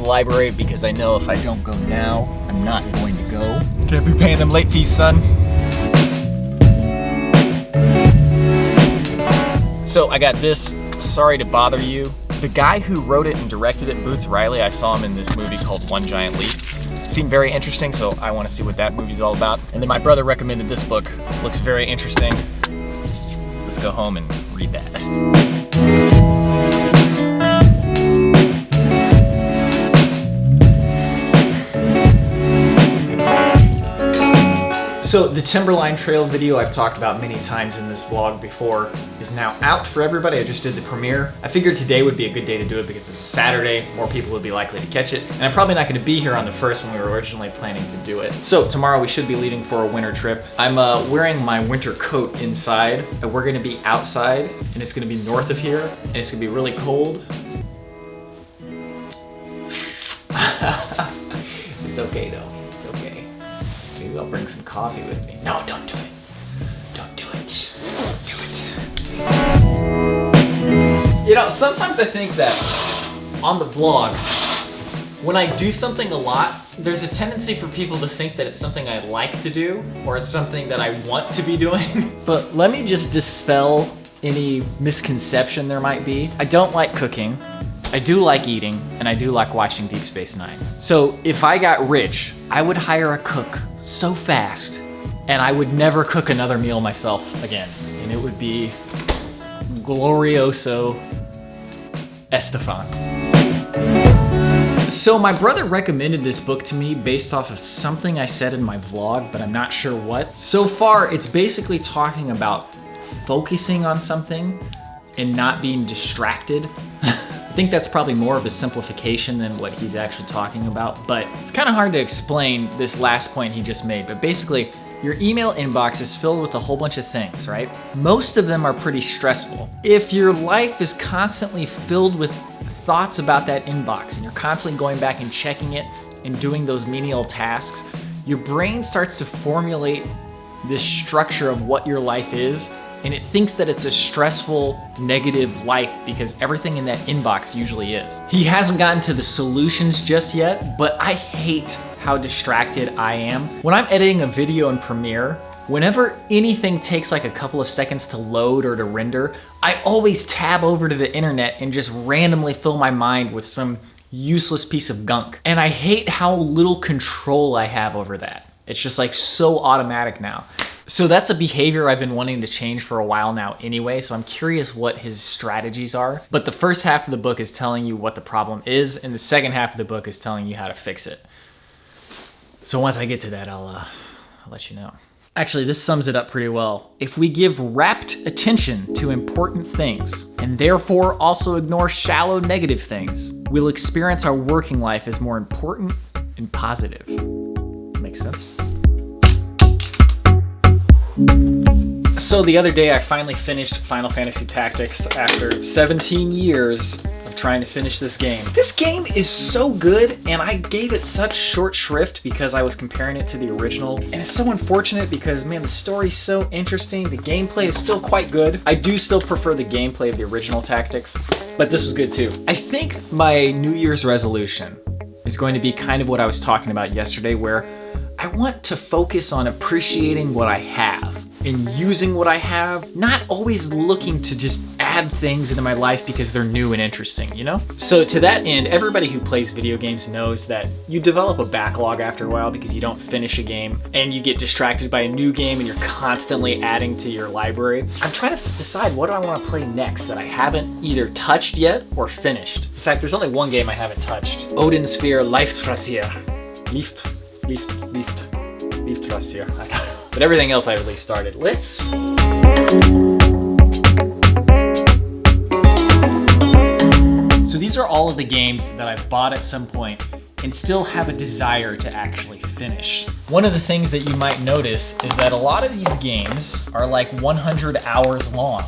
library because I know if I don't go now, I'm not going to go. Can't be paying them late fees, son. So I got this, Sorry to Bother You. The guy who wrote it and directed it, Boots Riley, I saw him in this movie called One Giant Leap. It seemed very interesting, so I want to see what that movie's all about. And then my brother recommended this book. Looks very interesting. Let's go home and read that. So the Timberline Trail video I've talked about many times in this vlog before is now out for everybody. I just did the premiere. I figured today would be a good day to do it because it's a Saturday. More people would be likely to catch it. And I'm probably not gonna be here on the first when we were originally planning to do it. So tomorrow we should be leaving for a winter trip. I'm wearing my winter coat inside. And we're gonna be outside and it's gonna be north of here and it's gonna be really cold. It's okay though, it's okay. Maybe I'll bring some coffee with me. No, don't do it. Don't do it. Don't do it. You know, sometimes I think that on the vlog, when I do something a lot, there's a tendency for people to think that it's something I like to do or it's something that I want to be doing. But let me just dispel any misconception there might be. I don't like cooking. I do like eating, and I do like watching Deep Space Nine. So if I got rich, I would hire a cook so fast, and I would never cook another meal myself again. And it would be glorioso Estefan. So my brother recommended this book to me based off of something I said in my vlog, but I'm not sure what. So far, it's basically talking about focusing on something and not being distracted. I think that's probably more of a simplification than what he's actually talking about, but it's kind of hard to explain this last point he just made. But basically, your email inbox is filled with a whole bunch of things, right? Most of them are pretty stressful. If your life is constantly filled with thoughts about that inbox and you're constantly going back and checking it and doing those menial tasks, your brain starts to formulate this structure of what your life is, and it thinks that it's a stressful, negative life because everything in that inbox usually is. He hasn't gotten to the solutions just yet, but I hate how distracted I am. When I'm editing a video in Premiere, whenever anything takes like a couple of seconds to load or to render, I always tab over to the internet and just randomly fill my mind with some useless piece of gunk. And I hate how little control I have over that. It's just like so automatic now. So that's a behavior I've been wanting to change for a while now anyway, so I'm curious what his strategies are. But the first half of the book is telling you what the problem is, and the second half of the book is telling you how to fix it. So once I get to that, I'll let you know. Actually, this sums it up pretty well. If we give rapt attention to important things, and therefore also ignore shallow negative things, we'll experience our working life as more important and positive. Makes sense? So the other day I finally finished Final Fantasy Tactics after 17 years of trying to finish this game. This game is so good, and I gave it such short shrift because I was comparing it to the original. And it's so unfortunate because, man, the story's so interesting. The gameplay is still quite good. I do still prefer the gameplay of the original Tactics, but this was good too. I think my New Year's resolution is going to be kind of what I was talking about yesterday, where I want to focus on appreciating what I have and using what I have, not always looking to just add things into my life because they're new and interesting, you know? So to that end, everybody who plays video games knows that you develop a backlog after a while because you don't finish a game and you get distracted by a new game and you're constantly adding to your library. I'm trying to decide what do I want to play next that I haven't either touched yet or finished. In fact, there's only one game I haven't touched. Odin Sphere Leiftrasier. Leiftrasier. But everything else I at least started. So these are all of the games that I've bought at some point and still have a desire to actually finish. One of the things that you might notice is that a lot of these games are like 100 hours long.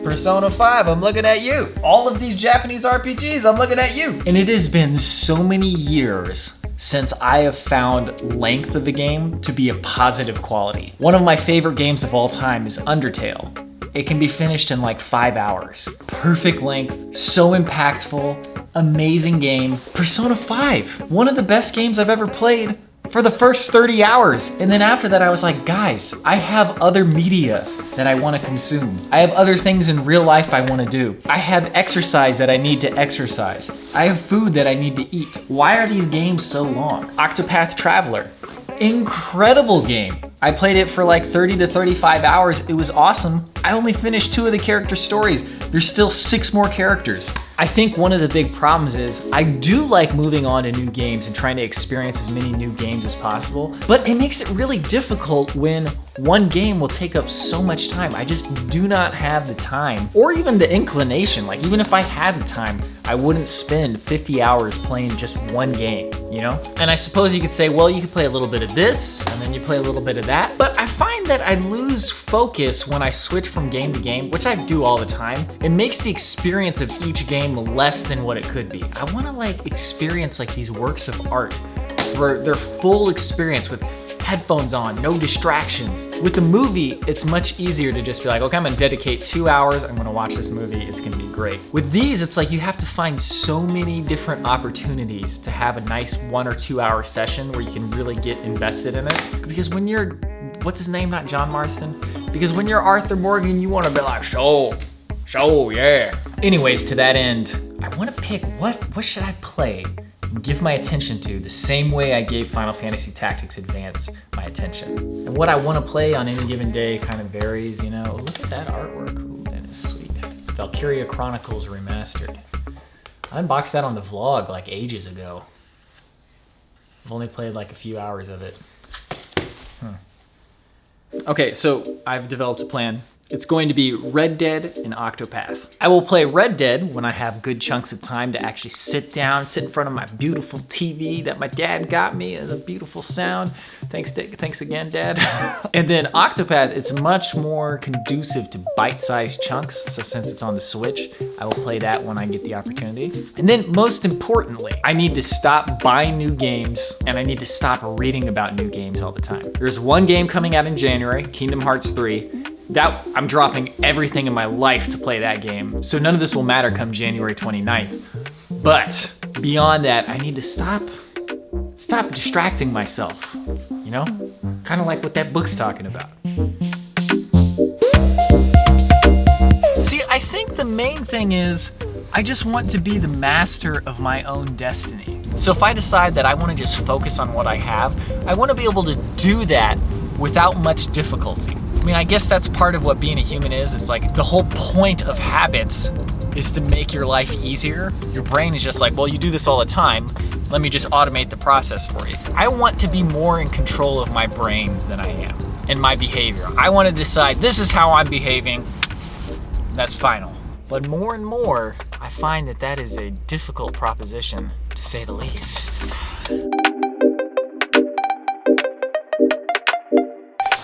Persona 5, I'm looking at you. All of these Japanese RPGs, I'm looking at you. And it has been so many years since I have found length of a game to be a positive quality. One of my favorite games of all time is Undertale. it can be finished in like 5 hours. Perfect length, so impactful, amazing game. Persona 5, one of the best games I've ever played for the first 30 hours. And then after that, I was like, guys, I have other media that I want to consume. I have other things in real life I want to do. I have exercise that I need to exercise. I have food that I need to eat. Why are these games so long? Octopath Traveler, incredible game. I played it for like 30 to 35 hours. It was awesome. I only finished 2 of the character stories. There's still 6 more characters. I think one of the big problems is I do like moving on to new games and trying to experience as many new games as possible, but it makes it really difficult when one game will take up so much time. I just do not have the time or even the inclination. Like even if I had the time, I wouldn't spend 50 hours playing just one game, you know? And I suppose you could say, well, you could play a little bit of this and then you play a little bit of that, but I find that I lose focus when I switch from game to game, which I do all the time. It makes the experience of each game less than what it could be. I wanna like experience like these works of art for their full experience with headphones on, no distractions. With a movie, it's much easier to just be like, okay, I'm gonna dedicate 2 hours, I'm gonna watch this movie, it's gonna be great. With these, it's like you have to find so many different opportunities to have a nice 1 or 2 hour session where you can really get invested in it. Because when you're, what's his name, not John Marston? Because when you're Arthur Morgan, you wanna be like, show, yeah. Anyways, to that end, I wanna pick what should I play and give my attention to the same way I gave Final Fantasy Tactics Advance my attention. And what I wanna play on any given day kind of varies, you know. Look at that artwork, ooh, that is sweet. Valkyria Chronicles Remastered. I unboxed that on the vlog like ages ago. I've only played like a few hours of it. Okay, so I've developed a plan. It's going to be Red Dead and Octopath. I will play Red Dead when I have good chunks of time to actually sit down, sit in front of my beautiful TV that my dad got me and a beautiful sound. Thanks again, Dad. And then Octopath, it's much more conducive to bite-sized chunks. So since it's on the Switch, I will play that when I get the opportunity. And then most importantly, I need to stop buying new games and I need to stop reading about new games all the time. There's one game coming out in January, Kingdom Hearts 3. That I'm dropping everything in my life to play that game. So none of this will matter come January 29th. But beyond that, I need to stop distracting myself, you know? Kind of like what that book's talking about. See, I think the main thing is I just want to be the master of my own destiny. So if I decide that I want to just focus on what I have, I want to be able to do that without much difficulty. I mean, I guess that's part of what being a human is. It's like the whole point of habits is to make your life easier. Your brain is just like, well, you do this all the time. Let me just automate the process for you. I want to be more in control of my brain than I am and my behavior. I want to decide this is how I'm behaving. That's final. But more and more, I find that that is a difficult proposition, to say the least.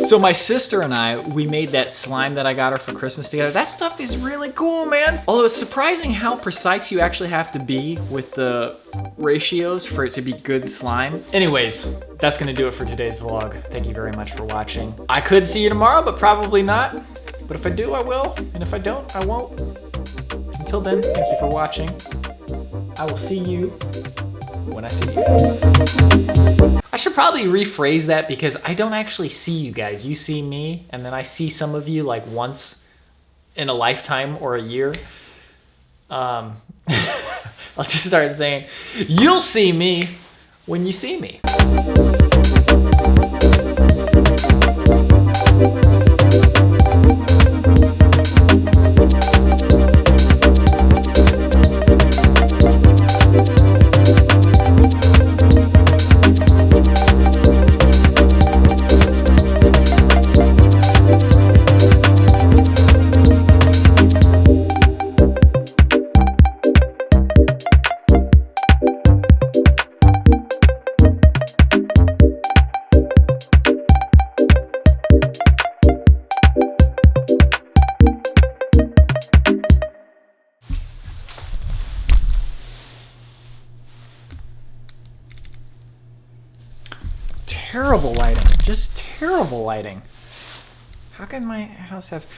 So my sister and I, we made that slime that I got her for Christmas together. That stuff is really cool, man. Although it's surprising how precise you actually have to be with the ratios for it to be good slime. Anyways, that's gonna do it for today's vlog. Thank you very much for watching. I could see you tomorrow, but probably not. But if I do, I will. And if I don't, I won't. Until then, thank you for watching. I will see you when I see you. I should probably rephrase that because I don't actually see you guys. You see me, and then I see some of you like once in a lifetime or a year. I'll just start saying, you'll see me when you see me. Terrible lighting, just terrible lighting. How can my house have